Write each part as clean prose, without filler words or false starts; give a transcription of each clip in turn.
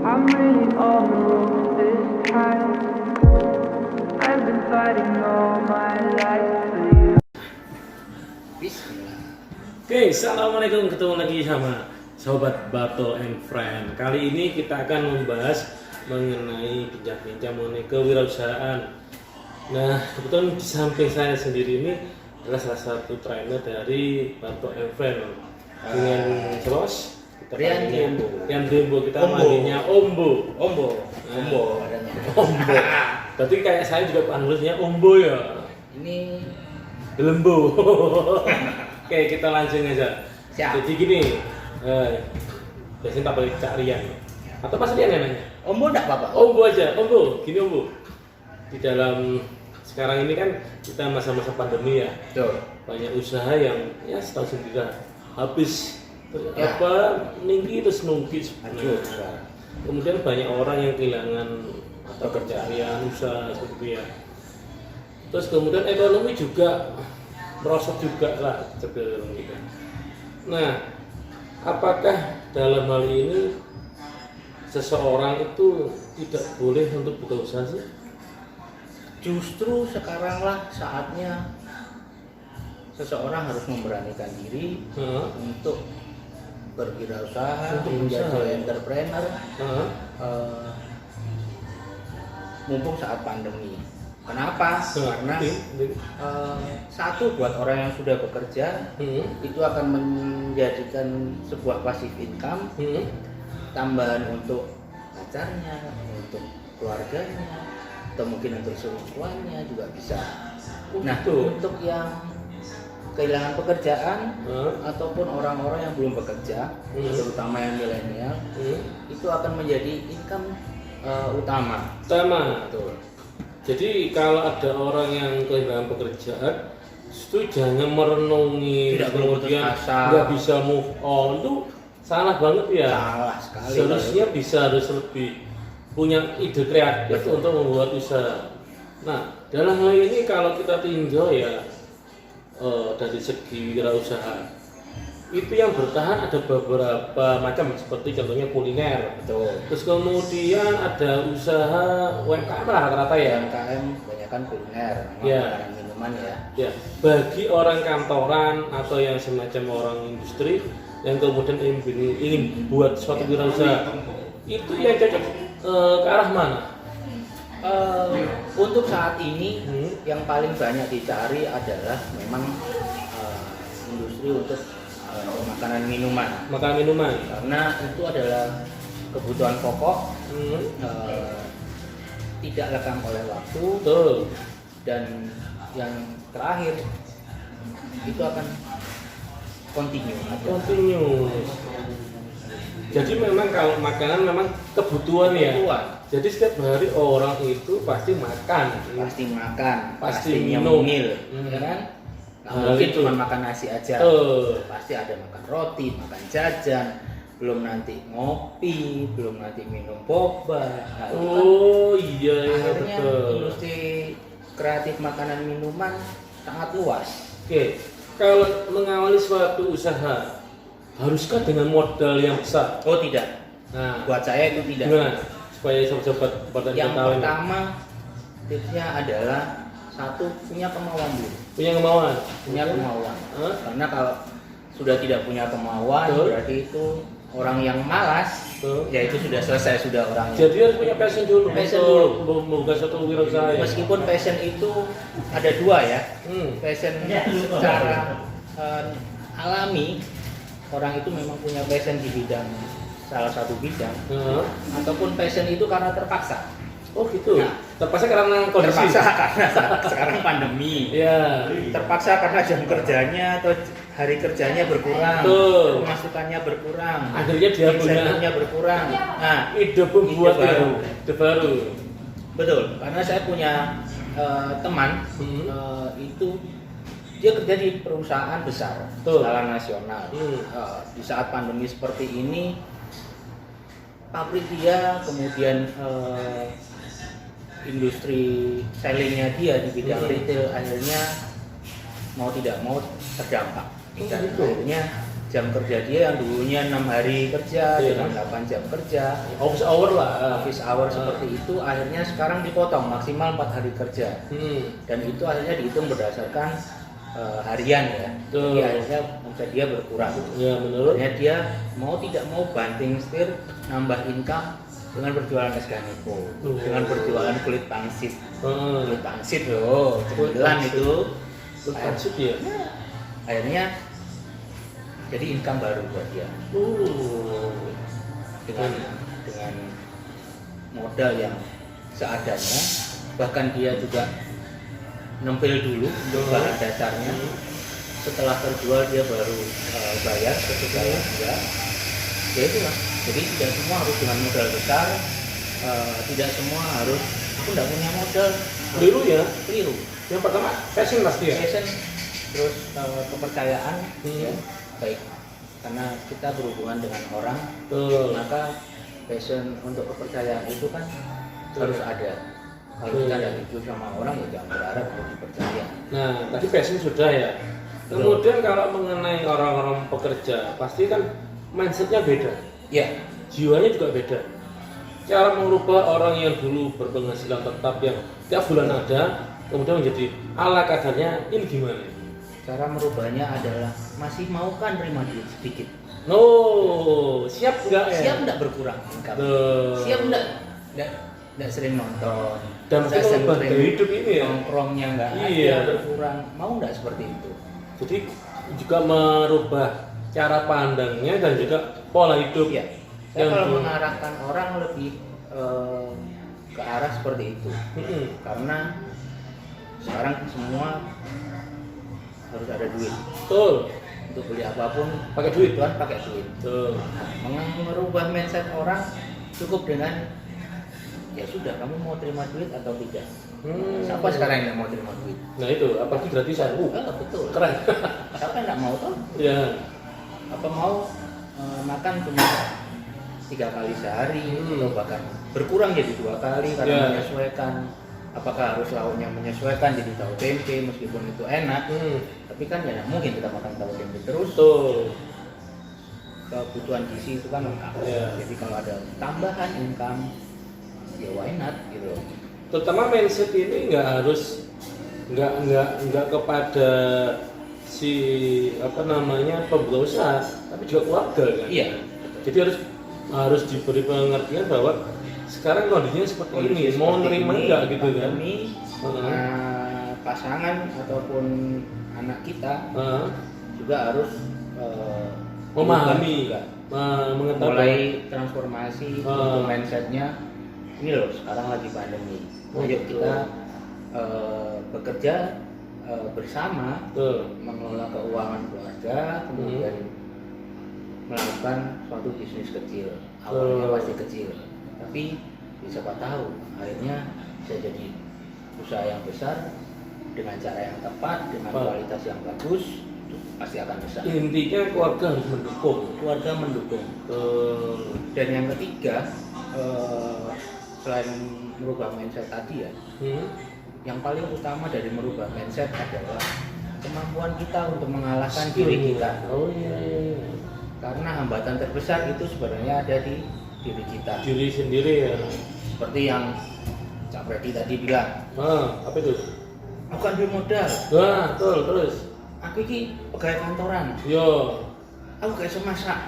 I'm really on the road this time. I've been fighting all my life for you. Bismillah. Oke, assalamualaikum, ketemu lagi sama Sobat Bato and Friend. Kali ini kita akan membahas mengenai bincang-bincang mengenai kewirausahaan. Nah, kebetulan di samping saya sendiri ini adalah salah satu trainer dari Bato and Friend dengan Ros. Rian Dembo, kita manggilnya Ombo. Ombo. Berarti kayak saya juga panggilnya Ombo ya. Ini Lembo. Oke, kita langsung aja. Siap. Jadi gini, biasanya tak boleh Cak Rian atau Mas Rian yang nanya. Ombo enggak apa-apa. Ombo aja, Ombo. Gini Ombo. Di dalam sekarang ini kan kita masa-masa pandemi ya. Betul. Banyak usaha yang ya setahu sendiri habis Ya. ninggi terus nungki. Hancur. Kemudian banyak orang yang kehilangan pekerjaan, usaha seperti ya. Terus kemudian ekonomi juga merosot juga lah cenderung gitu. Nah, apakah dalam hal ini seseorang itu tidak boleh untuk buka usaha sih? Justru sekaranglah saatnya seseorang harus memberanikan diri untuk berwirausaha, Untuk menjadi berusaha. entrepreneur, Heeh. mumpung saat pandemi. Kenapa? Karena Penting. satu, buat orang yang sudah bekerja itu akan menjadikan sebuah passive income, tambahan untuk pacarnya, untuk keluarganya, atau mungkin untuk selingkuhannya juga bisa. Nah, Betul. untuk yang kehilangan pekerjaan ataupun orang-orang yang belum bekerja, terutama yang milenial, itu akan menjadi income utama. Betul. Jadi kalau ada orang yang kehilangan pekerjaan, itu jangan merenungi, Tidak perlu putus kemudian asa. nggak bisa move on, itu salah banget ya. Salah sekali. Seharusnya harus lebih punya ide kreatif Betul. untuk membuat usaha. Nah, dalam hal ini kalau kita tinjau ya dari segi wirausaha, itu yang bertahan ada beberapa macam seperti contohnya kuliner. Betul. Terus kemudian ada usaha UMKM lah rata-rata ya. UMKM kebanyakan kuliner, Ya. makanan minuman ya. Ya, bagi orang kantoran atau yang semacam orang industri yang kemudian ingin buat suatu wirausaha, itu yang cocok ke arah mana? Untuk saat ini yang paling banyak dicari adalah memang industri untuk makanan minuman, karena itu adalah kebutuhan pokok, tidak lekang oleh waktu, Betul. dan yang terakhir itu akan continue. Continuous. Jadi memang kalau makanan memang kebutuhan ya. Kebutuhan. Jadi setiap hari orang itu pasti makan. Pasti makan, Pasti pasti minum. nyemil, ya kan? Nggak Hal mungkin itu. cuma makan nasi aja. Pasti ada makan roti, makan jajan, belum nanti ngopi, belum nanti minum boba. Nah, itu kan Oh iya, iya akhirnya betul. industri kreatif makanan minuman sangat luas. Oke, kalau mengawali suatu usaha, haruskah dengan modal yang besar? Oh tidak, Nah, buat saya itu tidak. gimana supaya sobat-sobat pada Yang tahu ini? pertama tipsnya adalah satu, punya kemauan dulu. Punya kemauan. Punya kemauan. Hah? Karena kalau sudah tidak punya kemauan, Betul. berarti itu orang yang malas, Betul. ya itu sudah selesai, sudah orangnya. Jadi harus punya passion dulu Passion untuk membuka suatu wirausaha. Ya? Meskipun passion itu ada dua ya, passion Ya, secara alami, orang itu memang punya passion di bidang salah satu bidang, ataupun passion itu karena terpaksa. Oh gitu. Nah, Terpaksa karena kondisi. Terpaksa karena sekarang pandemi. Ya. Terpaksa karena jam kerjanya atau hari kerjanya berkurang, Betul. pemasukannya berkurang, Akhirnya dia punya insentifnya berkurang. Nah, ide pembuat ide baru. Ide baru. betul. Karena saya punya teman itu dia kerja di perusahaan besar, Betul. skala nasional. Di saat pandemi seperti ini, pabrik dia, kemudian industri sellingnya dia di bidang retail akhirnya mau tidak mau terdampak. Dan Gitu. akhirnya jam kerja dia yang dulunya 6 hari kerja dengan 8 jam kerja, office hour lah, office hour seperti itu, akhirnya sekarang dipotong maksimal 4 hari kerja. Dan itu akhirnya dihitung berdasarkan harian ya. Jadi akhirnya omset dia berkurang. Ya, menurut akhirnya dia mau tidak mau banting setir nambah income dengan berjualan es ganeko, dengan berjualan kulit pangsit. Kulit pangsit loh, cemilan itu. Kulit pangsit ya. Akhirnya jadi income baru buat dia. Dengan modal yang seadanya, bahkan dia juga nempel dulu untuk bahan dasarnya. Setelah terjual dia baru bayar sesuai dia. Ya itulah. Jadi tidak semua harus dengan modal besar, tidak semua harus aku tidak punya modal. Keliru ya? Keliru. Yang pertama passion pasti ya. Passion, terus kepercayaan, ya, baik. Karena kita berhubungan dengan orang, maka passion untuk kepercayaan itu kan harus ada. Kalau kita tidak hidup sama orang ya jangan berharap untuk dipercaya. Nah, tadi passion sudah ya. Kemudian kalau mengenai orang-orang pekerja, pasti kan mindsetnya beda. Ya, jiwanya juga beda. Cara mengubah orang yang dulu berpenghasilan tetap yang tiap bulan ada, kemudian menjadi ala kadarnya, ini gimana? Cara merubahnya adalah masih mau kan terima duit sedikit. Siap nggak ya? Siap nggak berkurang income? Siap nggak sering nonton? Dan kita merubah gaya hidup ini ya? Nongkrongnya nggak ada, berkurang. Mau nggak seperti itu? Jadi juga merubah cara pandangnya dan juga pola hidup. Ya. Saya kalau mengarahkan orang lebih ke arah seperti itu. Karena sekarang semua harus ada duit. Betul. Untuk beli apapun pakai duit kan, pakai duit. Betul. Merubah mindset orang cukup dengan ya sudah, kamu mau terima duit atau tidak. Siapa sekarang yang mau terima duit? Nah itu, apalagi gratisan. Betul. Keren. Siapa yang nggak mau tuh? Ya. Apa mau makan cuma 3 kali sehari atau bahkan berkurang jadi 2 kali karena menyesuaikan. Apakah harus lauknya menyesuaikan jadi tahu tempe meskipun itu enak, tapi kan ya mungkin kita makan tahu tempe terus. Kebutuhan gizi itu kan lengkap. Jadi kalau ada tambahan income, ya why not gitu. Terutama mindset ini nggak harus nggak kepada si pembuka usaha, tapi juga keluarga kan. Iya. Jadi harus diberi pengertian bahwa sekarang kondisinya seperti ini, mau nerima enggak gitu kan? Pasangan ataupun anak kita juga harus memahami, mengetahui, mulai transformasi untuk mindsetnya. Ini loh, sekarang lagi pandemi. Ayo kita bekerja bersama, mengelola keuangan keluarga, kemudian melakukan suatu bisnis kecil. Awalnya pasti kecil, tapi siapa tahu akhirnya bisa jadi usaha yang besar dengan cara yang tepat, dengan kualitas yang bagus, itu pasti akan besar. Intinya keluarga harus mendukung. Keluarga mendukung. Dan yang ketiga, selain merubah mindset tadi ya, yang paling utama dari merubah mindset adalah kemampuan kita untuk mengalahkan diri kita. Karena hambatan terbesar itu sebenarnya ada di diri kita. Diri sendiri ya. Seperti yang Cak Freddy tadi bilang. Apa itu? Aku kan ambil modal. Betul, terus. Aku ini pegawai kantoran. Aku gak bisa masak.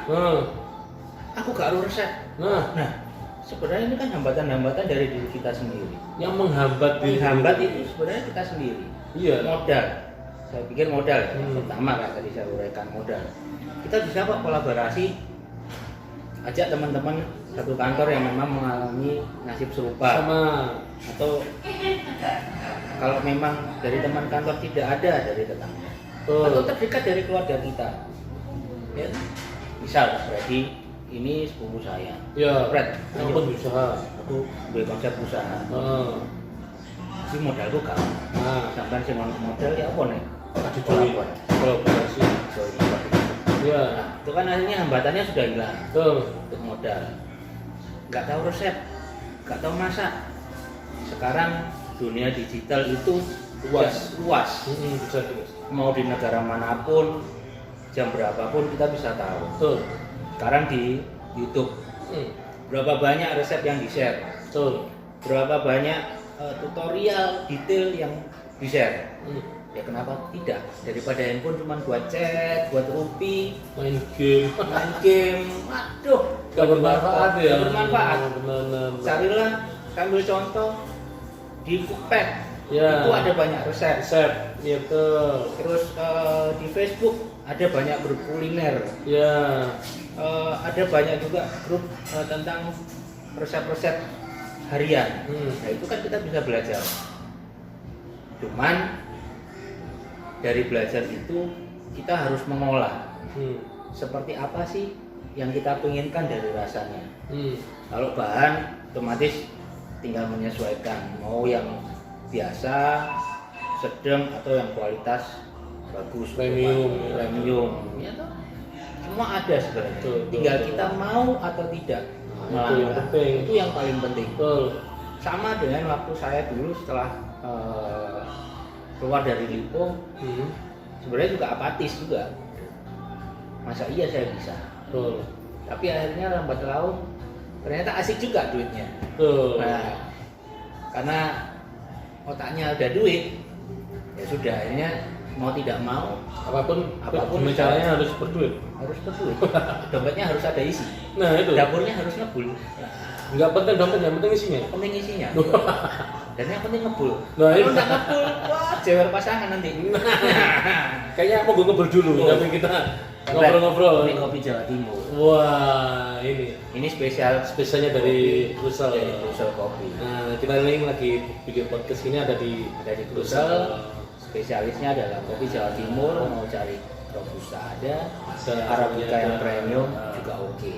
Aku gak harus resep. Nah, sebenarnya ini kan hambatan-hambatan dari diri kita sendiri. Yang menghambat itu sebenarnya kita sendiri. Iya. Modal. Saya pikir modal pertama kan tadi saya uraikan modal. Kita bisa kok kolaborasi, ajak teman-teman satu kantor yang memang mengalami nasib serupa sama, atau kalau memang dari teman kantor tidak ada, dari tetangga atau terdekat dari keluarga kita ya. Misal Freddy, ini sepupu saya Fred, aku berusaha, aku berkonsep usaha si modalku kan sampai si modal ya apa nih kolaborasi ya. Nah, itu kan akhirnya hambatannya sudah hilang untuk modal. Nggak tahu resep, nggak tahu masak. Sekarang dunia digital itu luas. Mau di negara manapun jam berapapun kita bisa tahu. Betul. Sekarang di YouTube berapa banyak resep yang di-share, Betul. berapa banyak tutorial detail yang di-share. Ya kenapa tidak? Daripada handphone cuma buat chat, buat rupi, Main game. waduh, Gak bermanfaat ya. Gak bermanfaat. Benar. Carilah, ambil contoh di Cookpad, Ya. itu ada banyak resep. Resep. Iya betul. Terus di Facebook ada banyak grup kuliner, Ya. ada banyak juga grup tentang resep-resep harian. Nah itu kan kita bisa belajar. Cuman dari belajar itu kita harus mengolah seperti apa sih yang kita inginkan dari rasanya. Kalau bahan otomatis tinggal menyesuaikan, mau yang biasa, sedang atau yang kualitas bagus, Premium. ya toh. Semua ada sebenarnya. Betul, Tinggal betul. kita mau atau tidak Itu yang melangkah. penting. Itu yang paling penting. Betul. Sama dengan waktu saya dulu setelah keluar dari Lipo, sebenarnya juga apatis juga. Masa iya saya bisa? Betul. Tapi akhirnya lambat laun ternyata asik juga duitnya. Betul. Nah, karena otaknya udah duit, ya sudah akhirnya mau tidak mau apapun Apapun caranya harus berduit. harus berduit. Dompetnya harus ada isi, Nah itu. dapurnya harus ngebul. Nggak penting dompet, yang penting isinya. Penting isinya. Dan yang penting ngebul. Nah, Kalau itu. nggak ngebul, wah jewer pasangan nanti. Kayaknya aku gue ngobrol dulu, Oh. tapi kita ngobrol-ngobrol. Ini kopi Jawa Timur. Wah, Ini spesial spesialnya dari Krusel. dari Krusel Kopi. Nah, kita ini lagi video podcast ini ada di Krusel. Spesialisnya adalah kopi Jawa Timur. Mau cari robusta ada, arabica yang premium juga oke.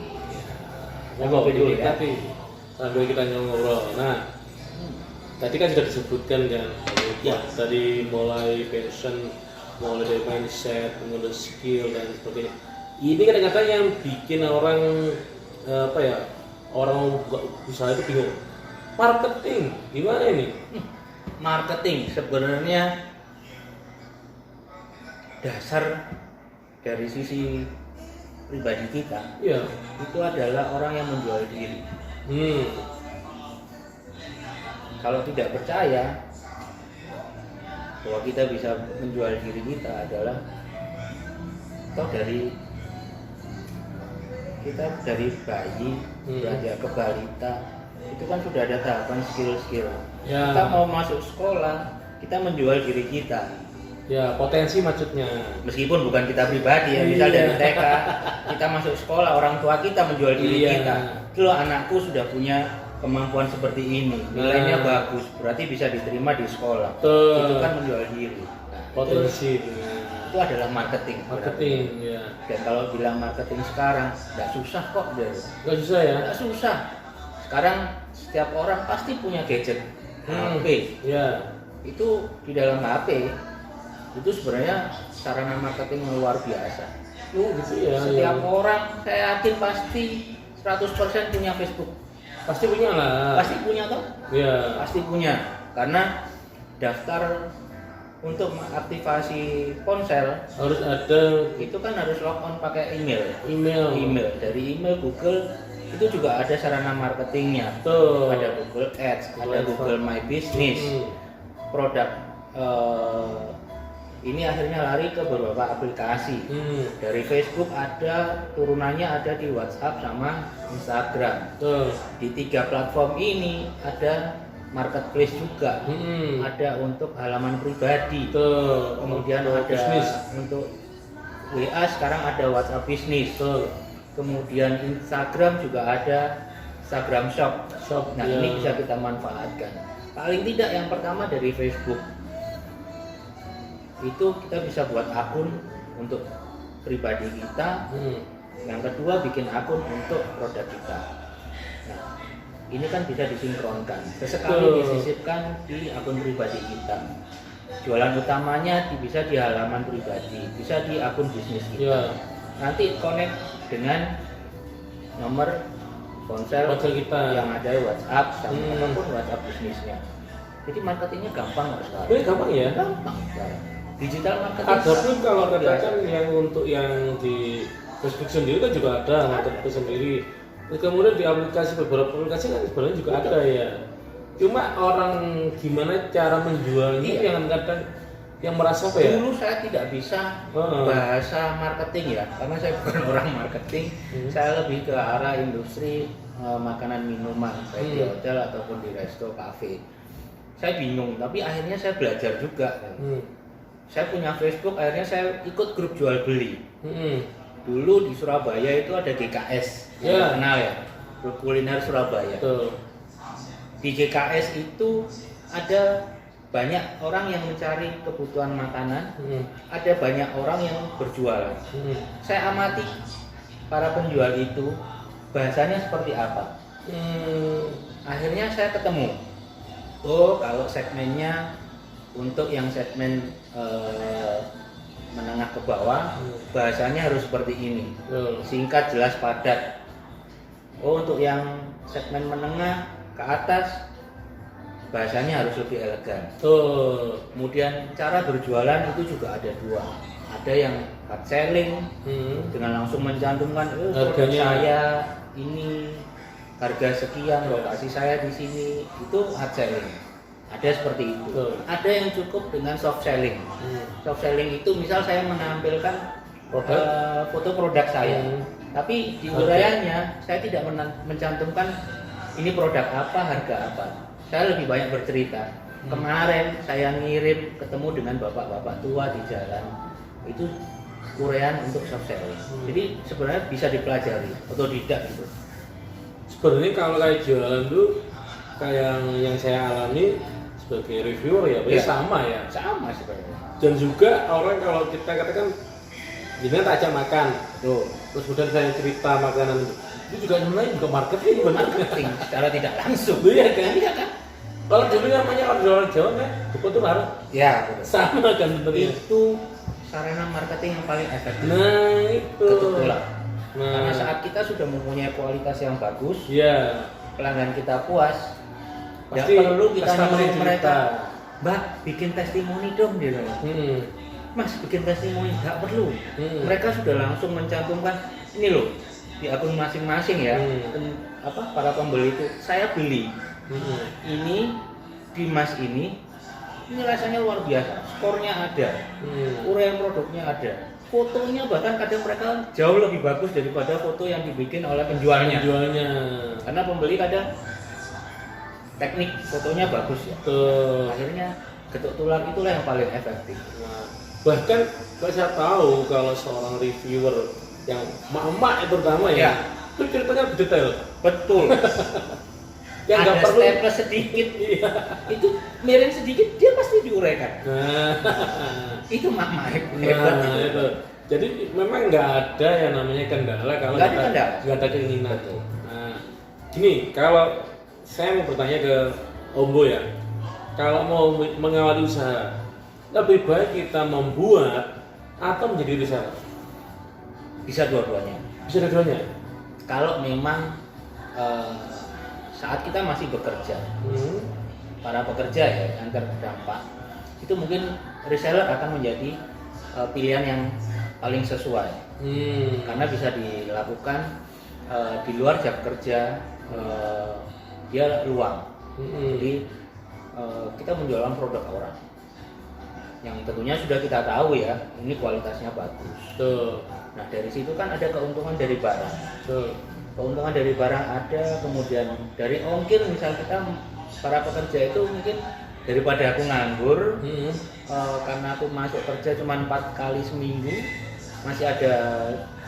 Ngobrol Kopi dulu dulu ya. tapi sambil kita ngobrol. Nah, tadi kan sudah disebutkan kan, Ya. dari mulai passion, mulai dari mindset, kemudian skill dan sebagainya. Ini kadang-kadang yang bikin orang orang buka usaha itu bingung. Marketing gimana ini? Marketing sebenarnya dasar dari sisi pribadi kita Iya. itu adalah orang yang menjual diri. Kalau tidak percaya bahwa kita bisa menjual diri kita adalah toh kita dari bayi beranjak ke balita itu kan sudah ada tahapan skill-skill. Ya. Kita mau masuk sekolah, kita menjual diri kita. Ya, potensi maksudnya. Meskipun bukan kita pribadi ya, misal dari TK kita masuk sekolah, orang tua kita menjual diri Iya. kita. Loh anakku sudah punya kemampuan seperti ini, nilainya bagus, berarti bisa diterima di sekolah. Betul. Itu kan menjual diri. Nah, Potensi. itu adalah marketing. Marketing, ya. Dan kalau bilang marketing sekarang, nggak susah kok dari. Nggak susah ya? Nggak susah. Sekarang setiap orang pasti punya gadget, HP. Ya. Itu di dalam HP itu sebenarnya sarana marketing yang luar biasa. Gitu ya. Setiap ya. orang saya yakin pasti 100% punya Facebook. Pasti punya lah. Pasti punya toh? Ya. Pasti punya. Karena daftar untuk mengaktifasi ponsel Harus ada itu kan harus login pakai email. email. Dari email Google itu juga ada sarana marketingnya. Tuh. Ada Google Ads, ada Google My Business. Produk ini akhirnya lari ke beberapa aplikasi. Dari Facebook ada, turunannya ada di WhatsApp sama Instagram. Tuh. Di 3 platform ini ada marketplace juga. Ada untuk halaman pribadi. Tuh. Kemudian Untuk ada bisnis. untuk WA, sekarang ada WhatsApp Business. Tuh. Kemudian Instagram juga ada Instagram Shop. Nah ya. ini bisa kita manfaatkan. Paling tidak yang pertama dari Facebook itu kita bisa buat akun untuk pribadi kita. Yang kedua bikin akun untuk produk kita. Nah ini kan bisa disinkronkan. Sesekali disisipkan di akun pribadi kita. Jualan utamanya bisa di halaman pribadi, bisa di akun bisnis kita. Ya. Nanti connect dengan nomor ponsel kita yang ada WhatsApp sama apapun WhatsApp bisnisnya. Jadi marketingnya gampang sekarang. Ini gampang ya? Gampang sekarang. digital marketing. Ada pun kalau luar biasa. katakan yang untuk yang di Facebook sendiri kan juga ada marketplace sendiri. Kemudian di aplikasi beberapa aplikasi kan sebenarnya juga ada ya. Cuma orang gimana cara menjualnya Iya. yang kadang yang merasa apa ya? Dulu saya tidak bisa bahasa marketing ya, karena saya bukan orang marketing. Saya lebih ke arah industri makanan minuman, baik di hotel ataupun di resto, kafe. Saya bingung, tapi akhirnya saya belajar juga. Saya punya Facebook, akhirnya saya ikut grup jual beli. Dulu di Surabaya itu ada GKS, yang kenal ya, grup kuliner Surabaya. Di GKS itu ada banyak orang yang mencari kebutuhan makanan, ada banyak orang yang berjualan. Saya amati para penjual itu bahasanya seperti apa. Akhirnya saya ketemu, oh kalau segmennya untuk yang segmen menengah ke bawah, bahasanya harus seperti ini, singkat, jelas, padat. Oh untuk yang segmen menengah ke atas, bahasanya harus lebih elegan. Kemudian cara berjualan itu juga ada dua. Ada yang hard selling dengan langsung mencantumkan produk saya ini harga sekian, lokasi saya di sini, itu hard selling. Ada seperti itu. Ada yang cukup dengan soft selling. Soft selling itu misal saya menampilkan foto produk saya, tapi di uraiannya saya tidak mencantumkan ini produk apa, harga apa. Saya lebih banyak bercerita. Kemarin saya ngirim ketemu dengan bapak-bapak tua di jalan. Itu uraian untuk soft selling. Jadi sebenarnya bisa dipelajari atau tidak gitu. Sebenarnya kalau kayak jualan tuh kayak yang saya alami sebagai reviewer ya, sama ya. Sama sebenarnya. Dan juga orang kalau kita katakan jangan tak ajak makan, terus kemudian saya cerita makanan itu juga sebenarnya juga marketing secara tidak langsung. Iya kan? Kalau dulu namanya orang Jawa kan, buku itu harus sama kan sebenarnya. Itu sarana marketing yang paling efektif. Nah itu. Kebetulan. Karena saat kita sudah mempunyai kualitas yang bagus, pelanggan kita puas, tidak perlu kita nyuruh mereka, Mbak bikin testimoni dong dia. Mas bikin testimoni, nggak perlu. Mereka sudah langsung mencantumkan ini loh di akun masing-masing ya. Para pembeli itu saya beli. Ini di Mas ini rasanya luar biasa, skornya ada, uraian produknya ada, fotonya bahkan kadang mereka jauh lebih bagus daripada foto yang dibikin oleh penjualnya. Karena pembeli kadang teknik fotonya bagus ya. Akhirnya getuk tular itulah yang paling efektif. Bahkan saya tahu kalau seorang reviewer yang emak-emak terutama ya, itu ceritanya detail. Betul. Yang nggak perlu step sedikit, itu miring sedikit dia pasti diuraikan. Itu mak-mak hebat itu. Jadi memang nggak ada yang namanya kendala kalau nggak ada keinginan. Nah, gini, kalau saya mau bertanya ke Ombo ya, kalau mau mengawali usaha, lebih baik kita membuat atau menjadi reseller? Bisa dua-duanya. Kalau memang saat kita masih bekerja, para pekerja ya yang terdampak, itu mungkin reseller akan menjadi pilihan yang paling sesuai, karena bisa dilakukan di luar jam kerja, dia luang. Jadi kita menjualkan produk orang yang tentunya sudah kita tahu ya, ini kualitasnya bagus. Nah dari situ kan ada keuntungan dari barang. Keuntungan dari barang ada, kemudian dari ongkir, misal kita para pekerja itu mungkin daripada aku nganggur, karena aku masuk kerja cuma 4 kali seminggu, masih ada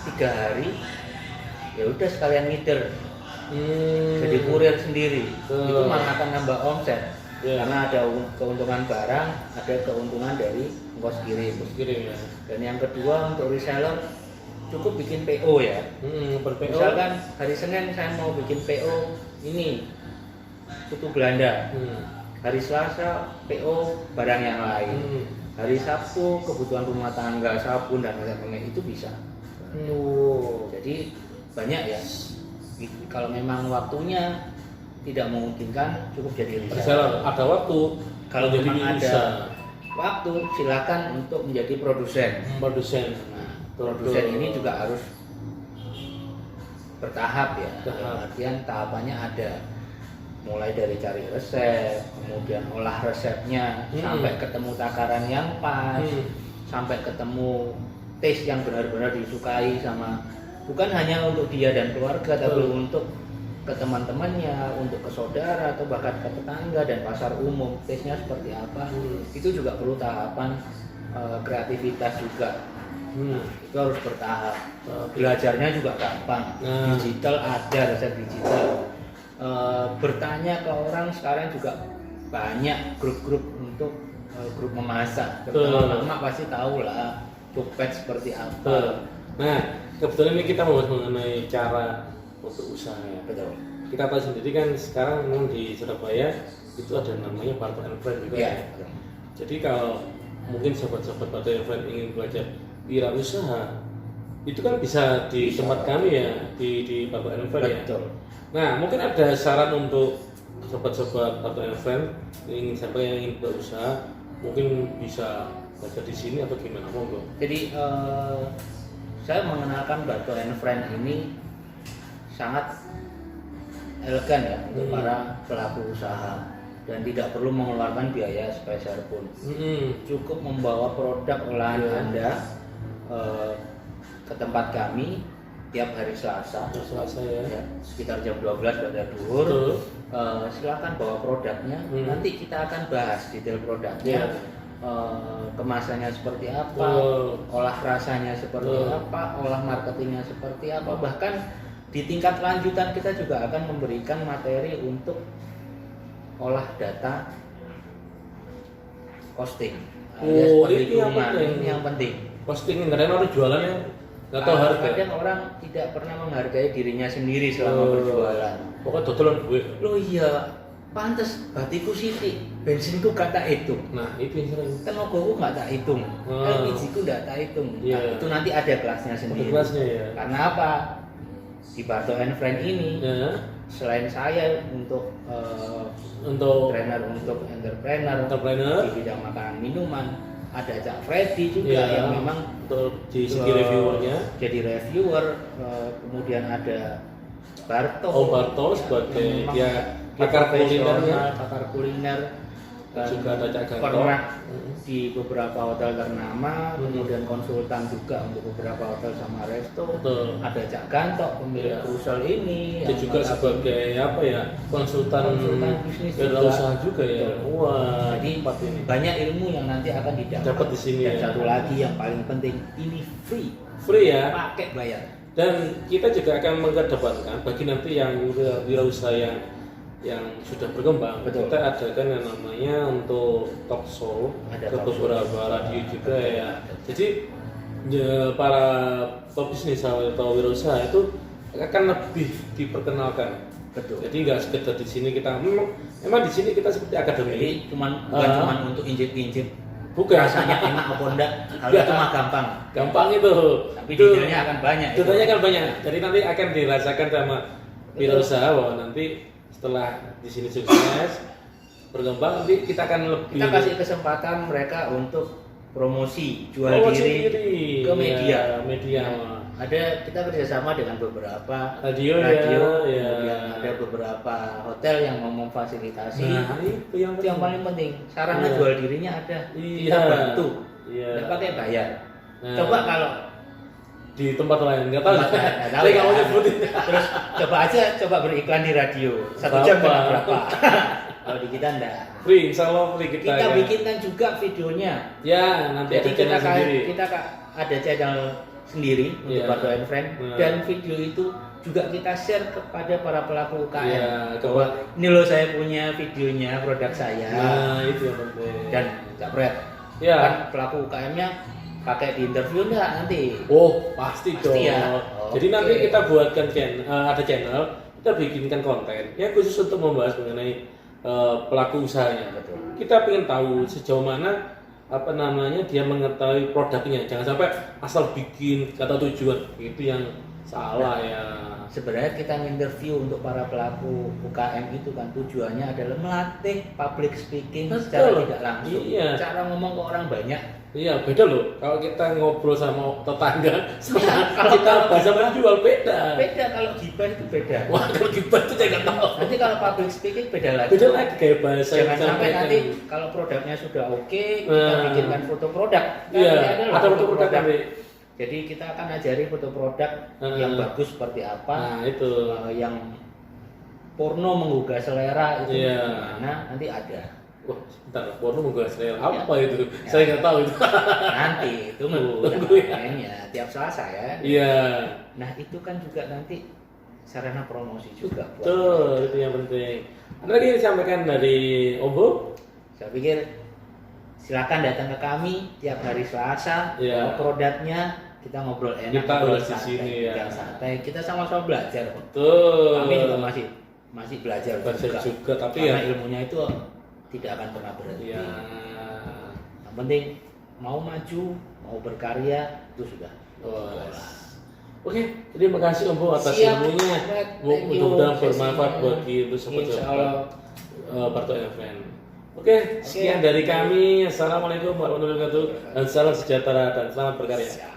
3 hari, ya udah sekalian ngider, jadi kurir sendiri, itu malah akan nambah omset, karena ada keuntungan barang, ada keuntungan dari ongkos kirim. Dan yang kedua untuk reseller, cukup bikin PO ya. Misalkan hari Senin saya mau bikin PO ini putu Belanda, hari Selasa PO barang yang lain, hari Sabtu kebutuhan rumah tangga, sabun dan lain-lain, itu bisa. Jadi banyak ya. Kalau memang waktunya tidak memungkinkan, cukup jadi reseller. Ada waktu Kalau memang waktu silakan untuk menjadi produsen. Nah, produsen ini juga harus bertahap ya. Artian tahapannya ada, mulai dari cari resep, kemudian olah resepnya, sampai ketemu takaran yang pas, sampai ketemu taste yang benar-benar disukai sama, bukan hanya untuk dia dan keluarga, tapi untuk ke teman-temannya, untuk ke saudara atau bahkan ke tetangga dan pasar umum, taste-nya seperti apa. Itu juga perlu tahapan kreativitas juga. Itu harus bertahap. Belajarnya juga gampang. Digital ada, resep digital. Bertanya ke orang sekarang juga banyak grup-grup untuk grup memasak. Pertama pasti tahu lah cupet seperti apa. Nah, kebetulan ini kita mau mengenai cara untuk usaha ya. Betul. Kita tahu sendiri kan sekarang memang di Surabaya itu ada namanya Barto and Friend juga ya. Jadi kalau mungkin sobat-sobat Barto and Friend ingin belajar wirausaha, itu kan bisa di tempat kami ya, di Barto and Friend ya. Betul. Nah, mungkin ada saran untuk sobat-sobat Barto and Friend ingin sampai yang ingin berusaha, mungkin bisa belajar di sini atau gimana, monggo. Jadi saya mengenalkan Barto and Friend ini sangat elegan ya untuk para pelaku usaha dan tidak perlu mengeluarkan biaya spesial pun. Cukup membawa produk olahan Anda ke tempat kami tiap hari Selasa ya, sekitar jam 12 pada duhur. Silakan bawa produknya, nanti kita akan bahas detail produknya. Kemasannya seperti apa, olah rasanya seperti apa, olah marketingnya seperti apa, bahkan di tingkat lanjutan kita juga akan memberikan materi untuk olah data costing, alias perhitungan. Ini yang penting. Costing karena orang jualannya nggak tahu harga. Kadang orang tidak pernah menghargai dirinya sendiri selama berjualan. Pokoknya totalan gue. Loh iya, pantes batiku sithik, bensinku gak tak hitung. Nah itu yang sering. Tenagaku gak tak hitung, LPG-ku gak tak hitung. Nah, itu nanti ada kelasnya sendiri. Ya. Karena apa? Di Barto and Friend ini, selain saya untuk trainer untuk entrepreneur di bidang makanan minuman, ada Cak Freddy juga yang memang di segi reviewernya. Jadi reviewer, kemudian ada Barto. Barto sebagai dia pakar kuliner. Juga ada Cak Ganto. Pernah di beberapa hotel ternama, kemudian konsultan juga untuk beberapa hotel sama resto. Ada Cak Ganto pemilik Krusel ini. Dia juga sebagai apa ya, konsultan bisnis usaha juga ya. Wah, jadi banyak ilmu yang nanti akan didapat di sini. Dan satu lagi yang paling penting, ini free ya, pakai bayar. Dan kita juga akan mengedepankan bagi nanti yang wirausaha yang sudah berkembang. Kita adakan yang namanya untuk talk show ke beberapa radio juga ya. Jadi para pebisnis atau wirausaha itu akan lebih diperkenalkan. Jadi nggak sekedar di sini kita memang di sini kita seperti akademi. Jadi bukan cuma untuk injek-injek. Bukan. Rasanya enak apa enggak? Kalau itu mah gampang. Gampang itu. Tapi detailnya akan banyak. Detailnya akan banyak. Jadi nanti akan dirasakan sama wirausaha bahwa nanti setelah di sini sukses berkembang, nanti kita akan lebih. Kita kasih kesempatan mereka untuk promosi jual diri ke media. Ada kita kerjasama dengan beberapa radio kemudian ada beberapa hotel yang mau memfasilitasi. Nah, itu yang paling penting. Sarana jual dirinya ada. Kita bantu. Nggak pakai bayar. Coba kalau di tempat lain nggak tahu. Saya nggak mau nyebutin. Terus coba beriklan di radio 1 jam berapa? Kalau di kita enggak. Free, insya Allah free kita bikinkan juga videonya. Ya, nanti jadi kita ada channel sendiri untuk Barto and Friend dan video itu juga kita share kepada para pelaku UKM bahwa ini loh saya punya videonya produk saya. Nah itu yang penting. Dan Cak Fred, kan pelaku UKM-nya pakai di interview enggak nanti? Oh pasti dong. Ya. Jadi nanti kita buatkan ada channel, kita bikinkan konten yang khusus untuk membahas mengenai pelaku usahanya. Kita ingin tahu sejauh mana dia mengetahui produknya. Jangan sampai asal bikin kata tujuan, itu yang salah ya. Sebenarnya kita interview untuk para pelaku UKM itu kan tujuannya adalah melatih public speaking Betul. secara tidak langsung. Iya. Cara ngomong ke orang banyak. Iya, beda loh. Kalau kita ngobrol sama tetangga, sama kita bahasa menjual beda. Beda kalau gibah itu beda. Wah, kalau gibah itu saya nggak tahu. Nanti kalau public speaking beda lagi. Beda lagi kayak bahasa yang Jangan sampai disampaikan. nanti kalau produknya sudah oke, kita Nah. bikinkan foto produk. Kan Iya, nanti loh ada foto produk nanti. Jadi kita akan ajari foto produk yang bagus seperti apa, Nah, itu. yang porno menggugah selera itu Iya. gimana, nanti ada. Wah, sebentar, porno menggugah selera. Apa Iya. itu? Saya nggak tahu itu. Nanti tunggu Tunggu ya. mainnya tiap Selasa ya. Iya. Nah itu kan juga nanti sarana promosi juga. buat Betul, itu yang penting. Ada lagi yang disampaikan dari Ombo? Saya pikir silakan datang ke kami tiap hari Selasa. Iya. Bawa produknya, kita ngobrol enak, Kita ngobrol bahas di santai, sini, ya. yang santai. Kita sama-sama belajar kok. Betul. Kami juga masih belajar Belajar juga, tapi karena ya. ilmunya itu tidak akan pernah berhenti. Iya. Yang penting mau maju, mau berkarya itu sudah. Oke, terima kasih Om Bo atas Siap. ilmunya. Thank you. Mudah-mudahan bermanfaat Sesinya. bagi untuk Insya sobat-sobat Allah. Parto FM. Oke, sekian dari kami. Assalamualaikum warahmatullahi wabarakatuh dan salam sejahtera dan selamat berkarya. Siap.